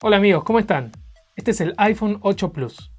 Hola amigos, ¿cómo están? Este es el iPhone 8 Plus.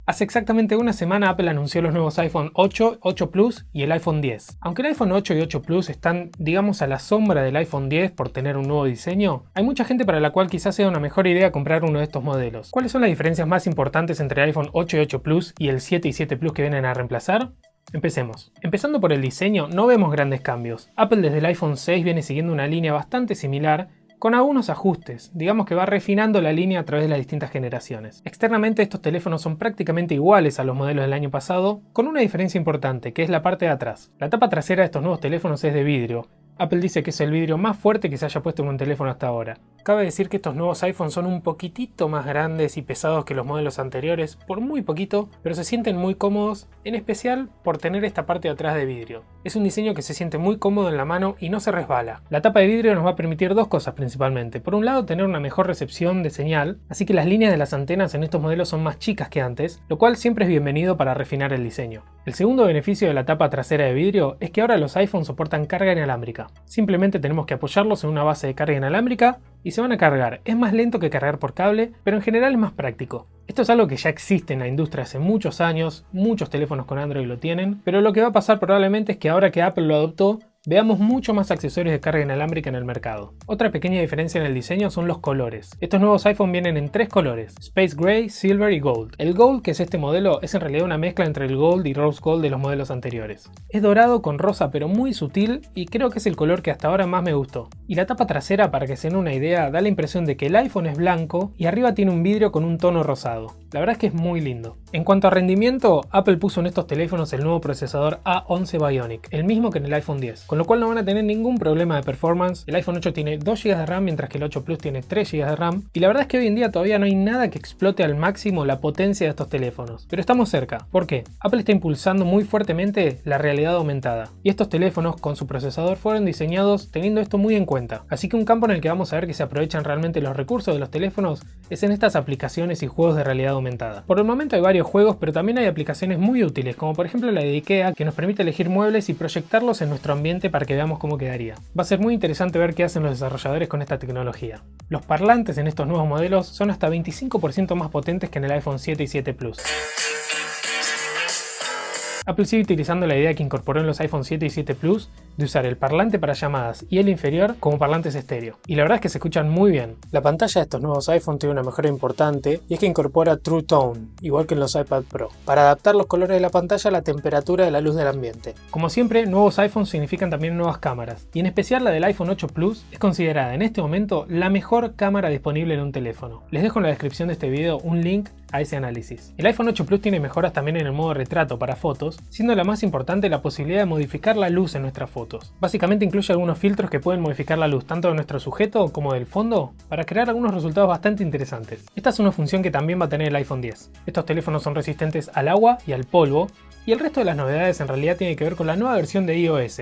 Hace exactamente una semana Apple anunció los nuevos iPhone 8, 8 Plus y el iPhone 10. Aunque el iPhone 8 y 8 Plus están, digamos, a la sombra del iPhone 10 por tener un nuevo diseño, hay mucha gente para la cual quizás sea una mejor idea comprar uno de estos modelos. ¿Cuáles son las diferencias más importantes entre el iPhone 8 y 8 Plus y el 7 y 7 Plus que vienen a reemplazar? Empecemos. Empezando por el diseño, no vemos grandes cambios. Apple desde el iPhone 6 viene siguiendo una línea bastante similar, con algunos ajustes, digamos que va refinando la línea a través de las distintas generaciones. Externamente estos teléfonos son prácticamente iguales a los modelos del año pasado, con una diferencia importante, que es la parte de atrás. La tapa trasera de estos nuevos teléfonos es de vidrio. Apple dice que es el vidrio más fuerte que se haya puesto en un teléfono hasta ahora. Cabe decir que estos nuevos iPhones son un poquitito más grandes y pesados que los modelos anteriores, por muy poquito, pero se sienten muy cómodos, en especial por tener esta parte de atrás de vidrio. Es un diseño que se siente muy cómodo en la mano y no se resbala. La tapa de vidrio nos va a permitir dos cosas principalmente. Por un lado, tener una mejor recepción de señal, así que las líneas de las antenas en estos modelos son más chicas que antes, lo cual siempre es bienvenido para refinar el diseño. El segundo beneficio de la tapa trasera de vidrio es que ahora los iPhones soportan carga inalámbrica. Simplemente tenemos que apoyarlos en una base de carga inalámbrica y se van a cargar. Es más lento que cargar por cable, pero en general es más práctico. Esto es algo que ya existe en la industria hace muchos años, muchos teléfonos con Android lo tienen, pero lo que va a pasar probablemente es que ahora que Apple lo adoptó, veamos mucho más accesorios de carga inalámbrica en el mercado. Otra pequeña diferencia en el diseño son los colores. Estos nuevos iPhone vienen en tres colores: Space Gray, Silver y Gold. El Gold, que es este modelo, es en realidad una mezcla entre el Gold y Rose Gold de los modelos anteriores. Es dorado con rosa pero muy sutil y creo que es el color que hasta ahora más me gustó. Y la tapa trasera, para que se den una idea, da la impresión de que el iPhone es blanco y arriba tiene un vidrio con un tono rosado. La verdad es que es muy lindo. En cuanto a rendimiento, Apple puso en estos teléfonos el nuevo procesador A11 Bionic, el mismo que en el iPhone 10, con lo cual no van a tener ningún problema de performance. El iPhone 8 tiene 2 GB de RAM mientras que el 8 Plus tiene 3 GB de RAM, y la verdad es que hoy en día todavía no hay nada que explote al máximo la potencia de estos teléfonos, pero estamos cerca. ¿Por qué? Apple está impulsando muy fuertemente la realidad aumentada, y estos teléfonos con su procesador fueron diseñados teniendo esto muy en cuenta, así que un campo en el que vamos a ver que se aprovechan realmente los recursos de los teléfonos es en estas aplicaciones y juegos de realidad aumentada. Por el momento hay varios juegos, pero también hay aplicaciones muy útiles, como por ejemplo la de IKEA, que nos permite elegir muebles y proyectarlos en nuestro ambiente para que veamos cómo quedaría. Va a ser muy interesante ver qué hacen los desarrolladores con esta tecnología. Los parlantes en estos nuevos modelos son hasta 25% más potentes que en el iPhone 7 y 7 Plus. Apple sigue utilizando la idea que incorporó en los iPhone 7 y 7 Plus de usar el parlante para llamadas y el inferior como parlantes estéreo. Y la verdad es que se escuchan muy bien. La pantalla de estos nuevos iPhone tiene una mejora importante y es que incorpora True Tone, igual que en los iPad Pro, para adaptar los colores de la pantalla a la temperatura de la luz del ambiente. Como siempre, nuevos iPhones significan también nuevas cámaras, y en especial la del iPhone 8 Plus es considerada en este momento la mejor cámara disponible en un teléfono. Les dejo en la descripción de este video un link a ese análisis. El iPhone 8 Plus tiene mejoras también en el modo retrato para fotos, siendo la más importante la posibilidad de modificar la luz en nuestras fotos. Básicamente incluye algunos filtros que pueden modificar la luz tanto de nuestro sujeto como del fondo para crear algunos resultados bastante interesantes. Esta es una función que también va a tener el iPhone 10. Estos teléfonos son resistentes al agua y al polvo, y el resto de las novedades en realidad tiene que ver con la nueva versión de iOS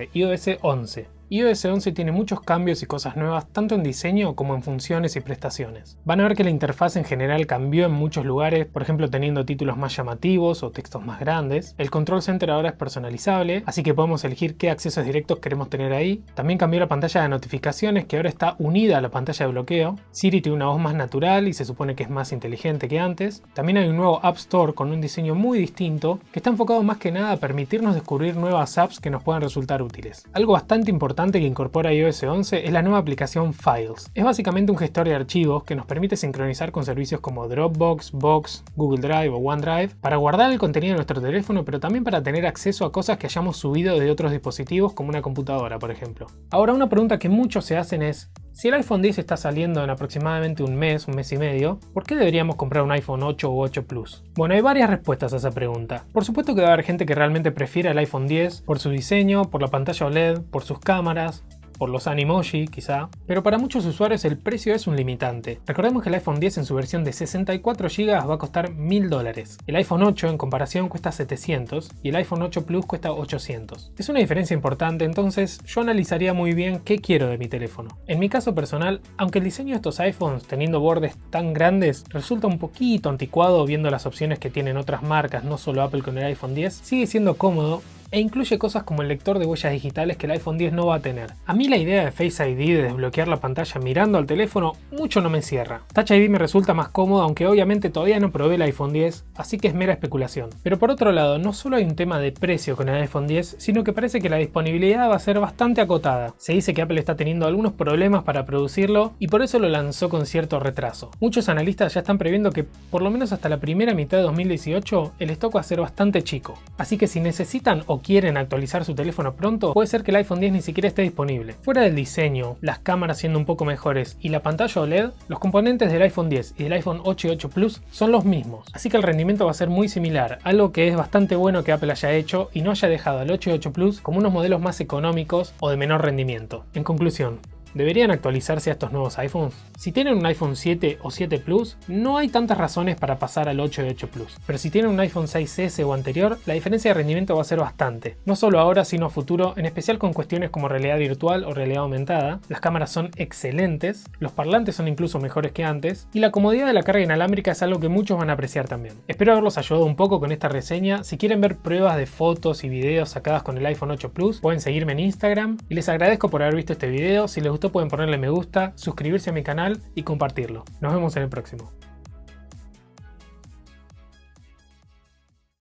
11. iOS 11 tiene muchos cambios y cosas nuevas tanto en diseño como en funciones y prestaciones. Van a ver que la interfaz en general cambió en muchos lugares, por ejemplo teniendo títulos más llamativos o textos más grandes. El Control Center ahora es personalizable, así que podemos elegir qué accesos directos queremos tener ahí. También cambió la pantalla de notificaciones, que ahora está unida a la pantalla de bloqueo. Siri tiene una voz más natural y se supone que es más inteligente que antes. También hay un nuevo App Store con un diseño muy distinto que está enfocado más que nada a permitirnos descubrir nuevas apps que nos puedan resultar útiles. Algo bastante importante que incorpora iOS 11 es la nueva aplicación Files. Es básicamente un gestor de archivos que nos permite sincronizar con servicios como Dropbox, Box, Google Drive o OneDrive para guardar el contenido de nuestro teléfono, pero también para tener acceso a cosas que hayamos subido de otros dispositivos como una computadora, por ejemplo. Ahora, una pregunta que muchos se hacen es: si el iPhone 10 está saliendo en aproximadamente un mes y medio, ¿por qué deberíamos comprar un iPhone 8 o 8 Plus? Bueno, hay varias respuestas a esa pregunta. Por supuesto que va a haber gente que realmente prefiera el iPhone 10 por su diseño, por la pantalla OLED, por sus cámaras, por los Animoji quizá, pero para muchos usuarios el precio es un limitante. Recordemos que el iPhone 10 en su versión de 64 GB va a costar $1000. El iPhone 8 en comparación cuesta 700 y el iPhone 8 Plus cuesta 800. Es una diferencia importante, entonces yo analizaría muy bien qué quiero de mi teléfono. En mi caso personal, aunque el diseño de estos iPhones teniendo bordes tan grandes resulta un poquito anticuado viendo las opciones que tienen otras marcas, no solo Apple con el iPhone 10, sigue siendo cómodo e incluye cosas como el lector de huellas digitales que el iPhone X no va a tener. A mí la idea de Face ID de desbloquear la pantalla mirando al teléfono mucho no me cierra. Touch ID me resulta más cómodo, aunque obviamente todavía no probé el iPhone X, así que es mera especulación. Pero por otro lado, no solo hay un tema de precio con el iPhone X, sino que parece que la disponibilidad va a ser bastante acotada. Se dice que Apple está teniendo algunos problemas para producirlo y por eso lo lanzó con cierto retraso. Muchos analistas ya están previendo que por lo menos hasta la primera mitad de 2018 el stock va a ser bastante chico. Así que si necesitan o quieren actualizar su teléfono pronto, puede ser que el iPhone X ni siquiera esté disponible. Fuera del diseño, las cámaras siendo un poco mejores y la pantalla OLED, los componentes del iPhone X y del iPhone 8 y 8 Plus son los mismos. Así que el rendimiento va a ser muy similar, algo que es bastante bueno que Apple haya hecho y no haya dejado al 8 y 8 Plus como unos modelos más económicos o de menor rendimiento. En conclusión, ¿deberían actualizarse a estos nuevos iPhones? Si tienen un iPhone 7 o 7 Plus, no hay tantas razones para pasar al 8 y 8 Plus. Pero si tienen un iPhone 6S o anterior, la diferencia de rendimiento va a ser bastante. No solo ahora, sino a futuro, en especial con cuestiones como realidad virtual o realidad aumentada. Las cámaras son excelentes, los parlantes son incluso mejores que antes, y la comodidad de la carga inalámbrica es algo que muchos van a apreciar también. Espero haberlos ayudado un poco con esta reseña. Si quieren ver pruebas de fotos y videos sacadas con el iPhone 8 Plus, pueden seguirme en Instagram. Y les agradezco por haber visto este video. Si les gustó pueden ponerle me gusta, suscribirse a mi canal y compartirlo. Nos vemos en el próximo.